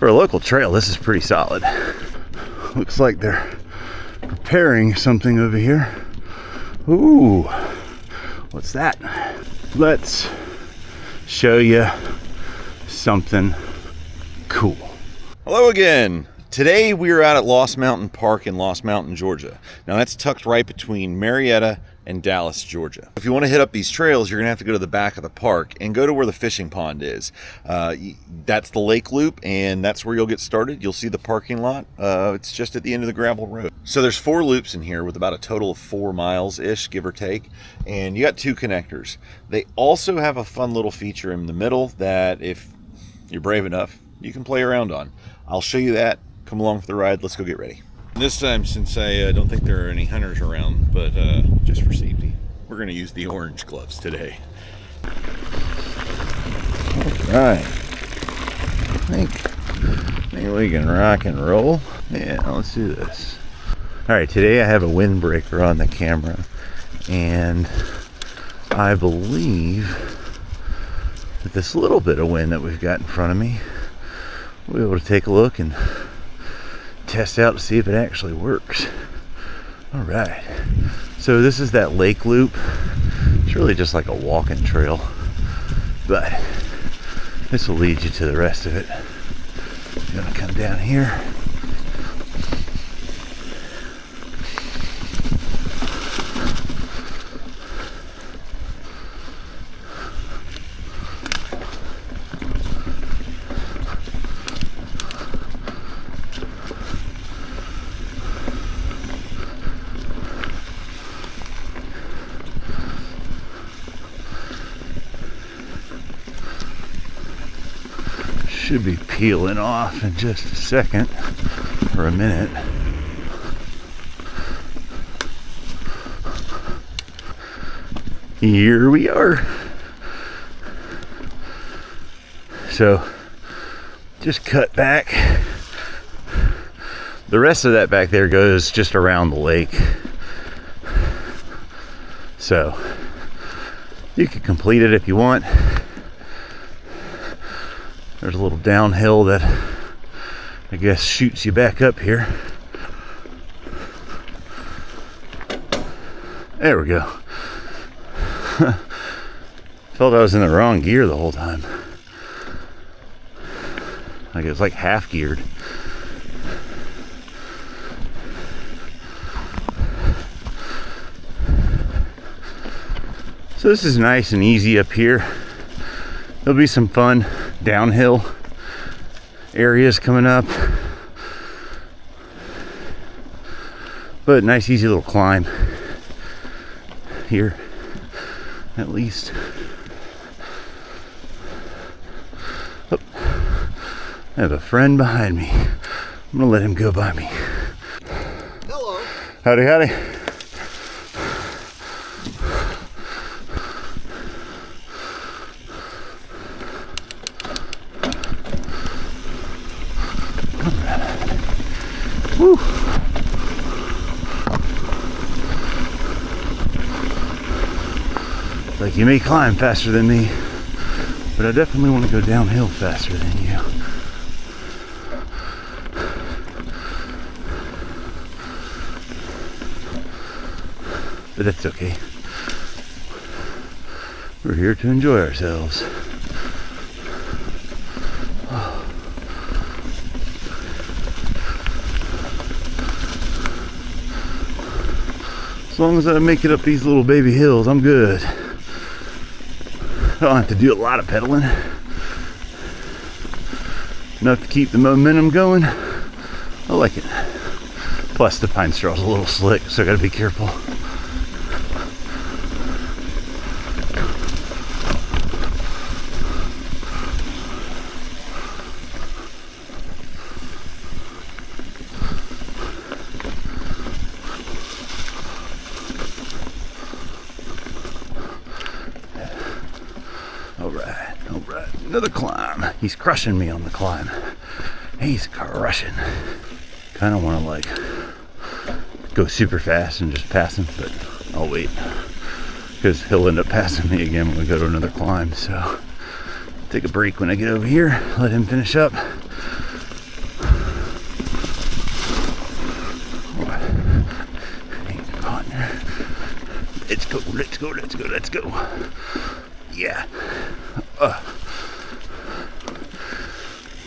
For a local trail, this is pretty solid. Looks like they're preparing something over here. Ooh, what's that? Let's show you something cool. Hello again. Today we are out at Lost Mountain Park in Lost Mountain, Georgia. Now that's tucked right between Marietta and Dallas, Georgia. If you want to hit up these trails, you're gonna have to go to the back of the park and go to where the fishing pond is. That's the lake loop, and that's where you'll get started. You'll see the parking lot. It's just at the end of the gravel road. So there's 4 loops in here with about a total of 4 miles-ish, give or take, and you got 2 connectors. They also have a fun little feature in the middle that if you're brave enough, you can play around on. I'll show you that. Come along for the ride. Let's go get ready. This time, since I don't think there are any hunters around, but just for safety, we're going to use the orange gloves today. All right. I think we can rock and roll. Yeah, let's do this. All right, today I have a windbreaker on the camera, and I believe that this little bit of wind that we've got in front of me, we'll be able to take a look and test out to see if it actually works. All right, so this is that lake loop. It's really just like a walking trail, but this will lead you to the rest of it. You're gonna come down here. Should be peeling off in just a second or a minute. Here we are. So just cut back. The rest of that back there goes just around the lake. So you can complete it if you want. There's a little downhill that I guess shoots you back up here. There we go. Felt I was in the wrong gear the whole time. Like it was like half geared. So this is nice and easy up here. There'll be some fun downhill areas coming up, but nice easy little climb here at least. Oh, I have a friend behind me. I'm gonna let him go by me. Hello. Howdy, howdy. Woo. Like you may climb faster than me, but I definitely want to go downhill faster than you. But that's okay. We're here to enjoy ourselves. As long as I make it up these little baby hills, I'm good. I don't have to do a lot of pedaling. Enough to keep the momentum going. I like it. Plus the pine straw's a little slick, so I gotta be careful. All right, another climb. He's crushing me on the climb. He's crushing. Kind of want to like go super fast and just pass him, but I'll wait because he'll end up passing me again when we go to another climb. So take a break when I get over here, let him finish up, let's go, let's go, let's go, let's go. Yeah.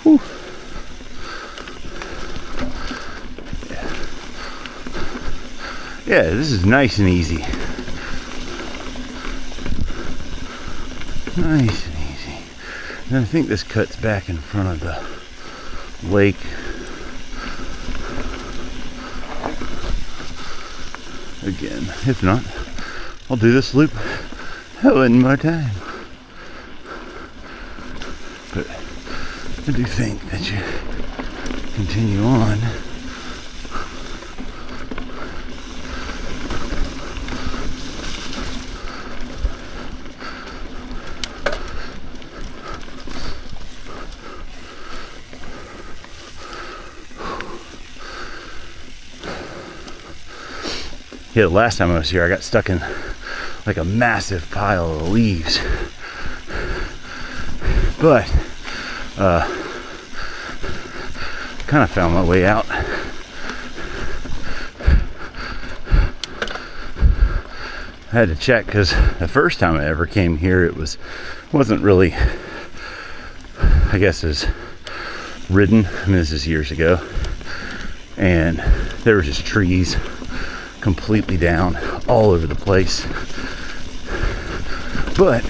Whew. Yeah, this is nice and easy. Nice and easy. And I think this cuts back in front of the lake. Again, if not, I'll do this loop one more time. But I do think that you continue on. Yeah, the last time I was here, I got stuck in like a massive pile of leaves. But, kind of found my way out. I had to check because the first time I ever came here, it wasn't really, I guess, as ridden. I mean, this is years ago. And there were just trees completely down all over the place. But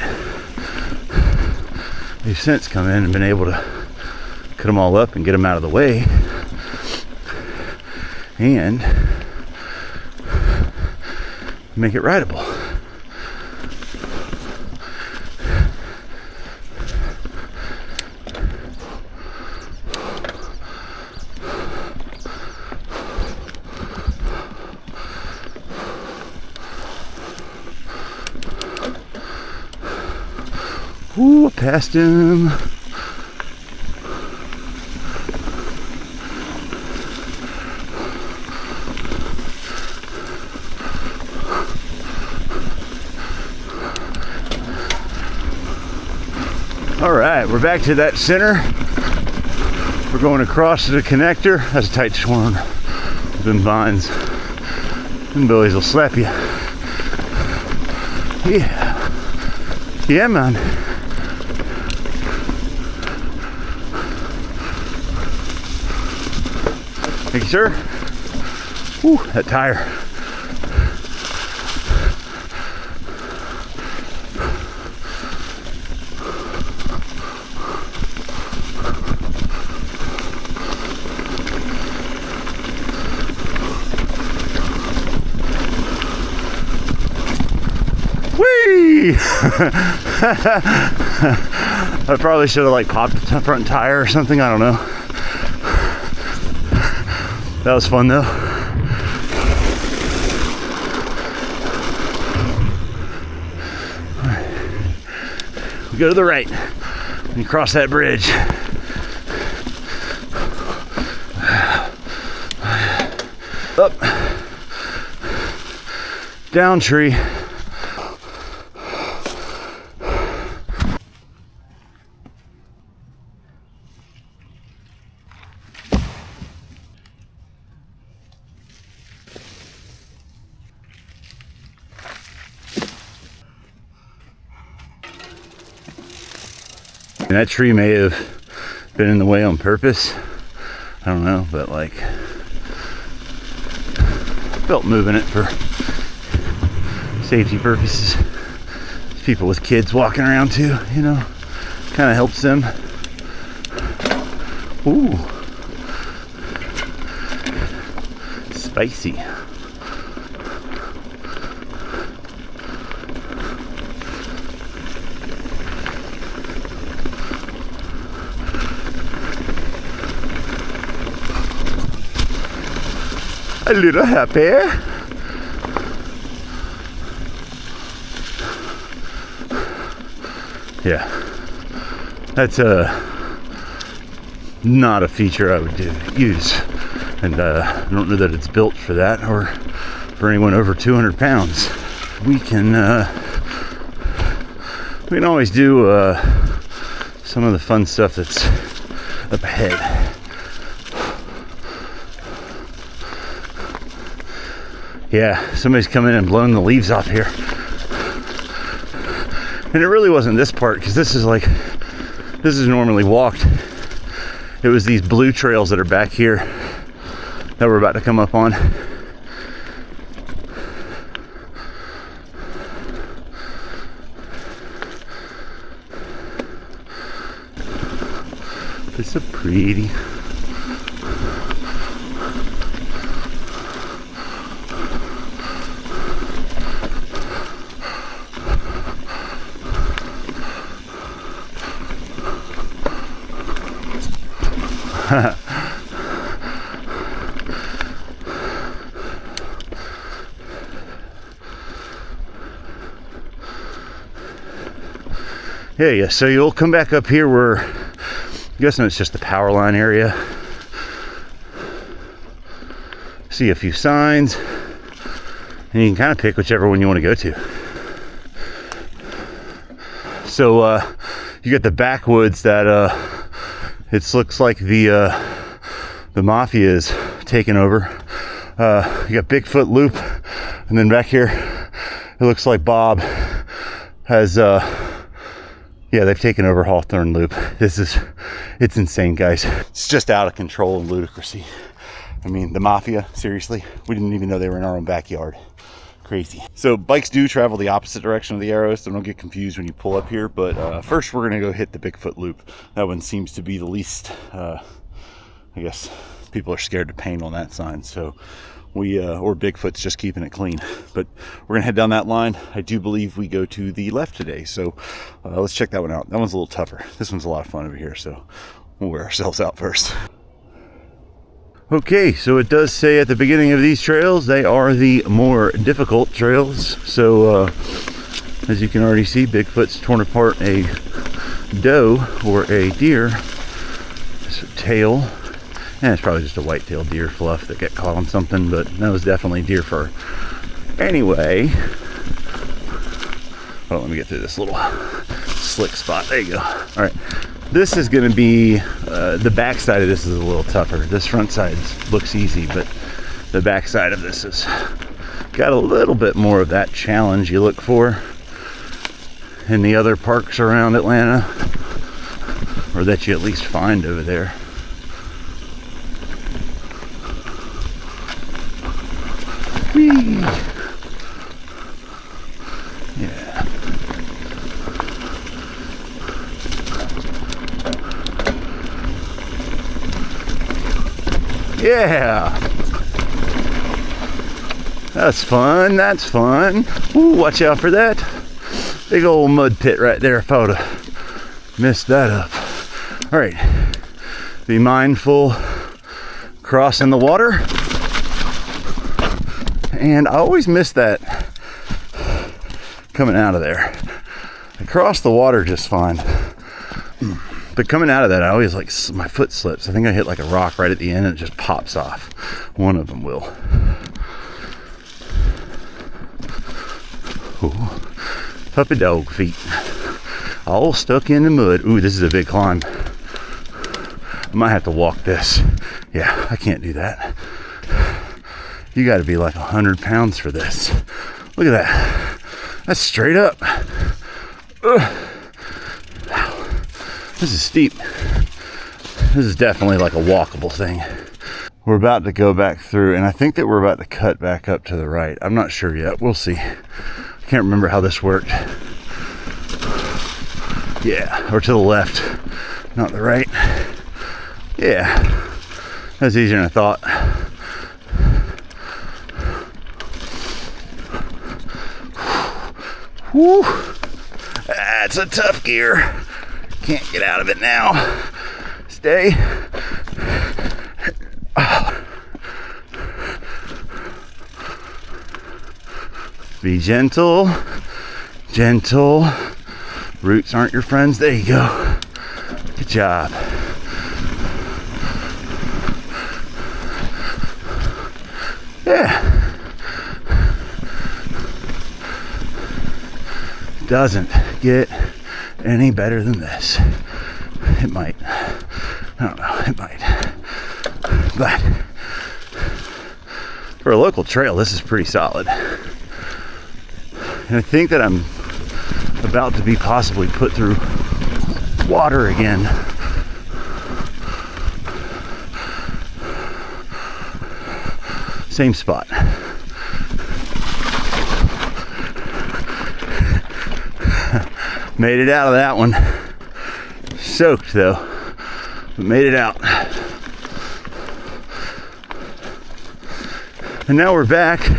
we've since come in and been able to cut them all up and get them out of the way and make it rideable. Ooh, I passed him. All right, we're back to that center. We're going across to the connector. That's a tight swarm. Them vines. Them billies will slap you. Yeah. Yeah, man. Thank you, sir. Whew, that tire. Whee! I probably should have like popped the front tire or something. I don't know. That was fun though. We go to the right and you cross that bridge. Up, down tree. And that tree may have been in the way on purpose. I don't know, but like, felt moving it for safety purposes. People with kids walking around too, you know, kind of helps them. Ooh, spicy. A little happy. Yeah, that's not a feature I would use, and I don't know that it's built for that or for anyone over 200 pounds. We can always do some of the fun stuff that's up ahead. Yeah, somebody's come in and blown the leaves off here. And it really wasn't this part, because this is normally walked. It was these blue trails that are back here that we're about to come up on. It's so pretty. Yeah, so you'll come back up here where I'm guessing it's just the power line area. See a few signs, and you can kind of pick whichever one you want to go to. So you got the backwoods that it looks like the mafia is taking over. You got Bigfoot Loop, and then back here it looks like Bob has yeah, they've taken over Hawthorne Loop. It's insane, guys. It's just out of control and ludicrousy. I mean, the mafia, seriously, we didn't even know they were in our own backyard. Crazy. So bikes do travel the opposite direction of the arrows, so don't get confused when you pull up here. But first we're gonna go hit the Bigfoot Loop. That one seems to be the least, I guess people are scared to paint on that sign. So or Bigfoot's just keeping it clean. But we're gonna head down that line. I do believe we go to the left today. So let's check that one out. That one's a little tougher. This one's a lot of fun over here. So we'll wear ourselves out first. Okay, so it does say at the beginning of these trails, they are the more difficult trails. So as you can already see, Bigfoot's torn apart a doe or a deer tail. And it's probably just a white-tailed deer fluff that got caught on something, but that was definitely deer fur. Anyway, hold on, let me get through this little slick spot. There you go. All right, this is going to be the back side of this is a little tougher. This front side looks easy, but the back side of this is got a little bit more of that challenge you look for in the other parks around Atlanta, or that you at least find over there. Whee. Yeah. Yeah. That's fun. That's fun. Ooh, watch out for that. Big old mud pit right there if I would have messed that up. All right. Be mindful crossing the water. And I always miss that coming out of there. I cross the water just fine. But coming out of that, I always my foot slips. I think I hit like a rock right at the end and it just pops off. One of them will. Ooh, puppy dog feet. All stuck in the mud. Ooh, this is a big climb. I might have to walk this. Yeah, I can't do that. You got to be like 100 pounds for this. Look at that. That's straight up. Ugh. This is steep. This is definitely like a walkable thing. We're about to go back through, and I think that we're about to cut back up to the right. I'm not sure yet. We'll see. I can't remember how this worked. Yeah, or to the left, not the right. Yeah, that's easier than I thought. Woo! That's a tough gear. Can't get out of it now. Stay. Oh. Be gentle. Gentle. Roots aren't your friends. There you go. Good job. Yeah. Doesn't get any better than this. It might. I don't know. It might. But for a local trail, this is pretty solid. And I think that I'm about to be possibly put through water again. Same spot. Made it out of that one. Soaked though, but made it out. And now we're back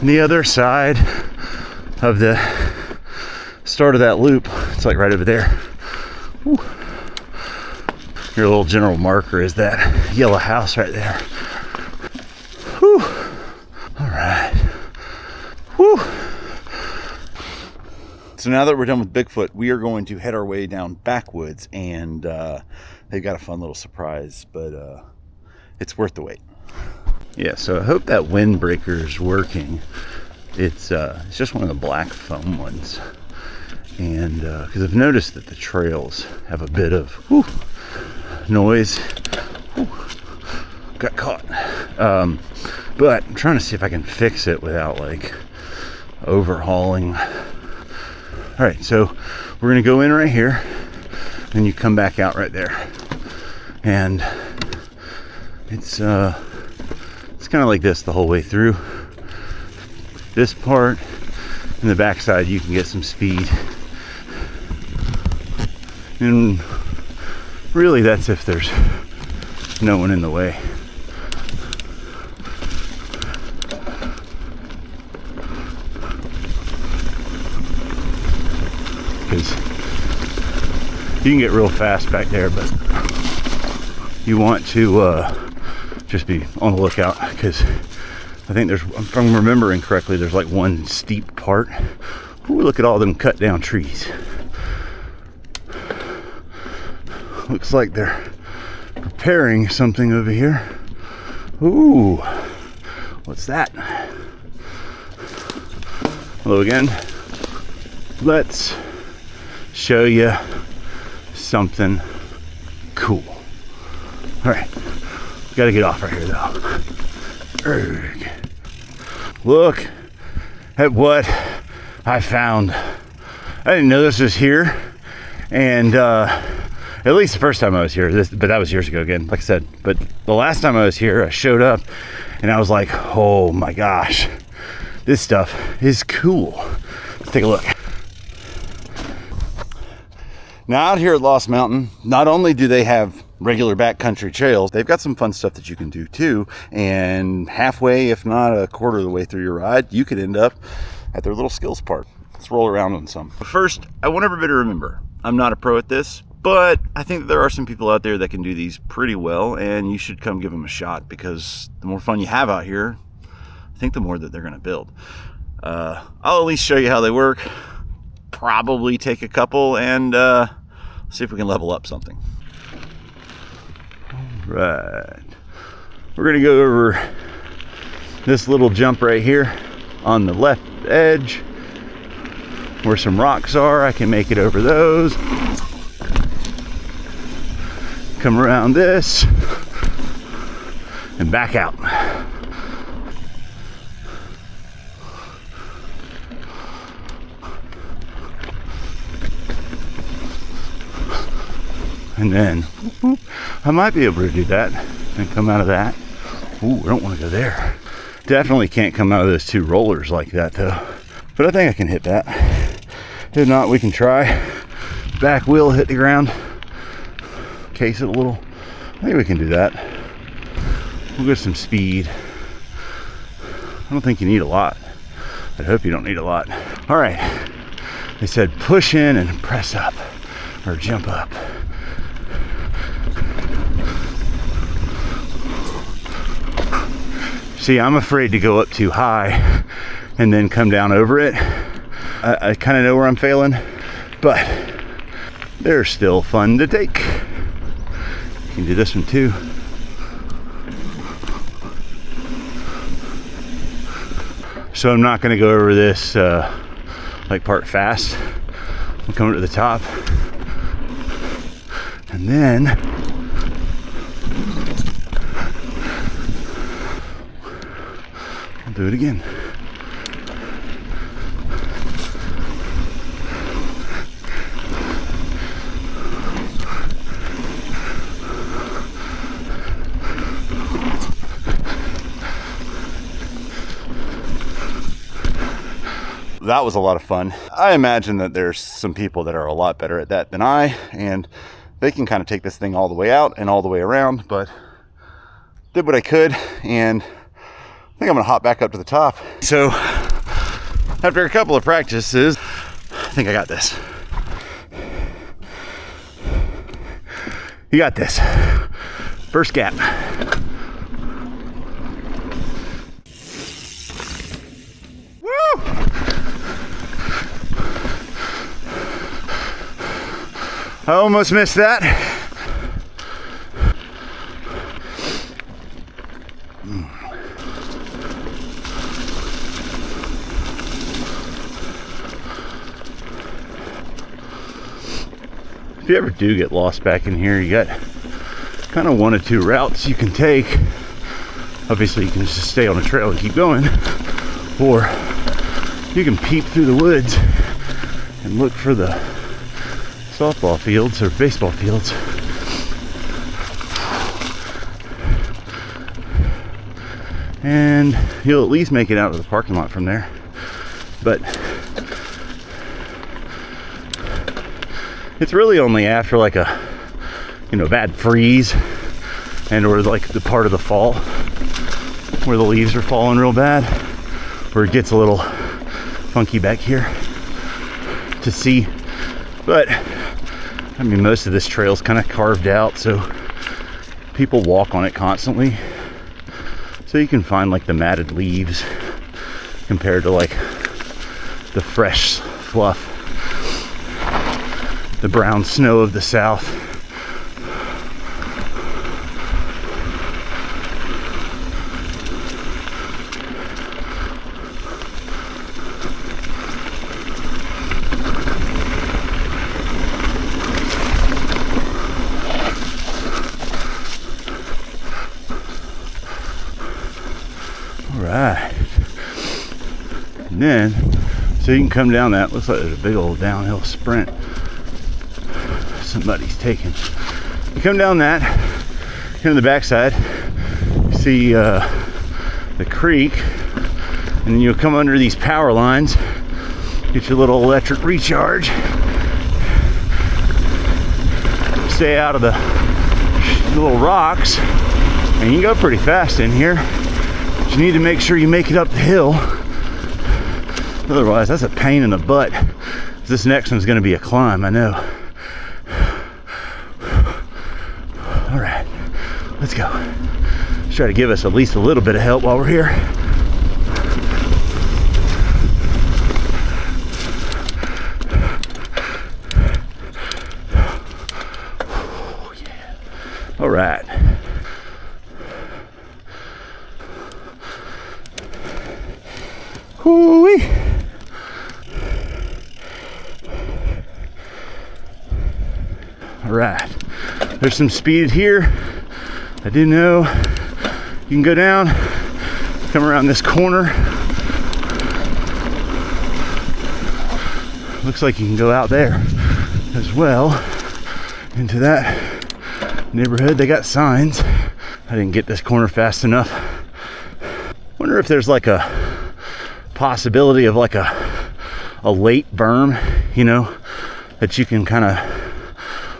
on the other side of the start of that loop. It's like right over there. Whew. Your little general marker is that yellow house right there. Whew. All right. Whew. So now that we're done with Bigfoot, we are going to head our way down Backwoods, and they've got a fun little surprise, but it's worth the wait. Yeah, so I hope that windbreaker is working. It's just one of the black foam ones, and because I've noticed that the trails have a bit of noise. Got caught. But I'm trying to see if I can fix it without like overhauling. All right, so we're gonna go in right here, and you come back out right there, and it's kind of like this the whole way through. This part and the backside, you can get some speed, and really that's if there's no one in the way. Because you can get real fast back there, but you want to just be on the lookout, because I think there's, if I'm remembering correctly, there's like one steep part. Ooh, look at all them cut down trees. Looks like they're preparing something over here. Ooh, what's that? Hello again. Let's show you something cool. All right, gotta get off right here though. Urgh. Look at what I found. I didn't know this was here, and at least the first time I was here, but that was years ago again, like I said. But the last time I was here, I showed up and I was like, oh my gosh, this stuff is cool. Let's take a look. Now out here at Lost Mountain, not only do they have regular backcountry trails, they've got some fun stuff that you can do too. And halfway, if not a quarter of the way through your ride, you could end up at their little skills park. Let's roll around on some. But first, I want everybody to remember, I'm not a pro at this, but I think that there are some people out there that can do these pretty well, and you should come give them a shot, because the more fun you have out here, I think the more that they're going to build. I'll at least show you how they work, probably take a couple, and see if we can level up something. All right. We're going to go over this little jump right here on the left edge where some rocks are. I can make it over those. Come around this and back out. And then I might be able to do that and come out of that. Ooh, I don't want to go there. Definitely can't come out of those two rollers like that though. But I think I can hit that. If not, we can try. Back wheel hit the ground. Case it a little. I think we can do that. We'll get some speed. I don't think you need a lot. I hope you don't need a lot. All right. They said push in and press up or jump up. See, I'm afraid to go up too high and then come down over it. I kind of know where I'm failing, but they're still fun to take. You can do this one too. So I'm not going to go over this like part fast. I'm coming to the top, and then I'll do it again. that was a lot of fun. I imagine that there's some people that are a lot better at that than I, and they can kind of take this thing all the way out and all the way around, but did what I could, and I think I'm gonna hop back up to the top. So after a couple of practices, I think I got this. You got this. First gap. Woo! I almost missed that. If you ever do get lost back in here, you got kind of one of two routes you can take. Obviously, you can just stay on the trail and keep going, or you can peep through the woods and look for the softball fields or baseball fields. And you'll at least make it out of the parking lot from there. But it's really only after like a, you know, bad freeze and or like the part of the fall where the leaves are falling real bad, where it gets a little funky back here to see. But I mean, most of this trail is kind of carved out, so people walk on it constantly, so you can find like the matted leaves compared to like the fresh fluff, the brown snow of the south. Alright. And then, so you can come down that, looks like there's a big old downhill sprint somebody's taking. You come down that, here on the backside, you see the creek, and then you'll come under these power lines, get your little electric recharge, stay out of the little rocks, and you can go pretty fast in here, but you need to make sure you make it up the hill. Otherwise, that's a pain in the butt. This next one's going to be a climb, I know. All right, let's go. Let's try to give us at least a little bit of help while we're here. Oh, yeah. All right. Hoo-wee. All right, there's some speed here. I didn't know you can go down, come around this corner. Looks like you can go out there as well into that neighborhood. They got signs. I didn't get this corner fast enough. Wonder if there's like a possibility of like a late berm, you know, that you can kind of,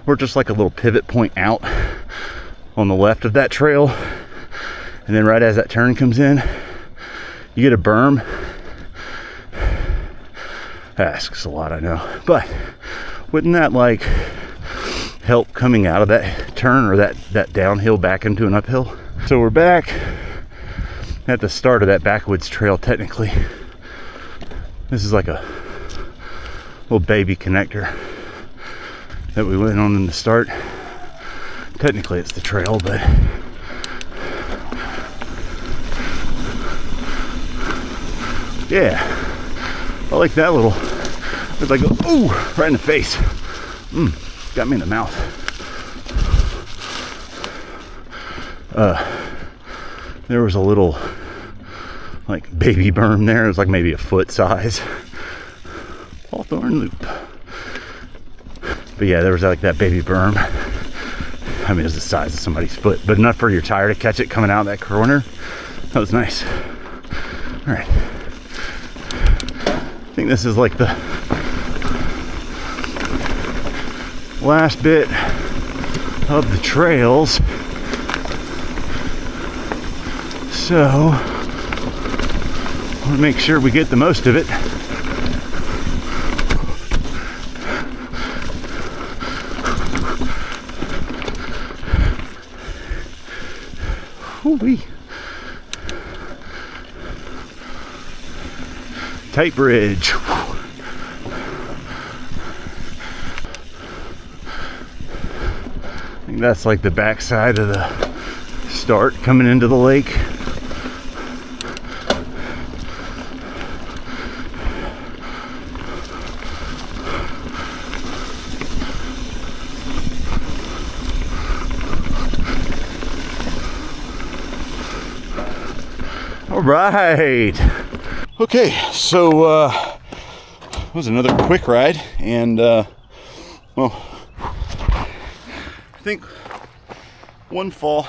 or just like a little pivot point out on the left of that trail, and then right as that turn comes in, you get a berm. That asks a lot, I know, but wouldn't that like help coming out of that turn or that downhill back into an uphill? So we're back at the start of that backwoods trail. Technically, this is like a little baby connector that we went on in the start. Technically it's the trail, but yeah, I like that little, it's like, ooh, right in the face. Got me in the mouth. There was a little like baby berm there. It was like maybe a foot size. Hawthorne loop. But yeah, there was like that baby berm. I mean, it was the size of somebody's foot, but enough for your tire to catch it coming out of that corner. That was nice. All right. think this is like the last bit of the trails. So, I want to make sure we get the most of it. Woo-wee. Tight bridge. I think that's like the backside of the start coming into the lake. All right. Okay, so it was another quick ride, and well, I think one fall,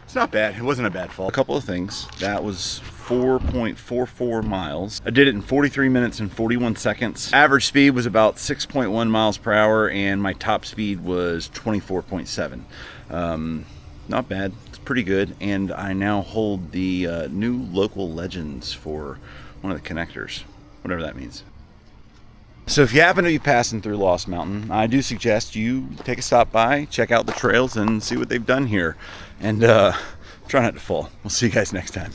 it's not bad. It wasn't a bad fall. A couple of things. That was 4.44 miles. I did it in 43 minutes and 41 seconds. Average speed was about 6.1 miles per hour, and my top speed was 24.7. Not bad. It's pretty good. And I now hold the new local legends for one of the connectors, whatever that means. So if you happen to be passing through Lost Mountain, I do suggest you take a stop by, check out the trails, and see what they've done here. And try not to fall. We'll see you guys next time.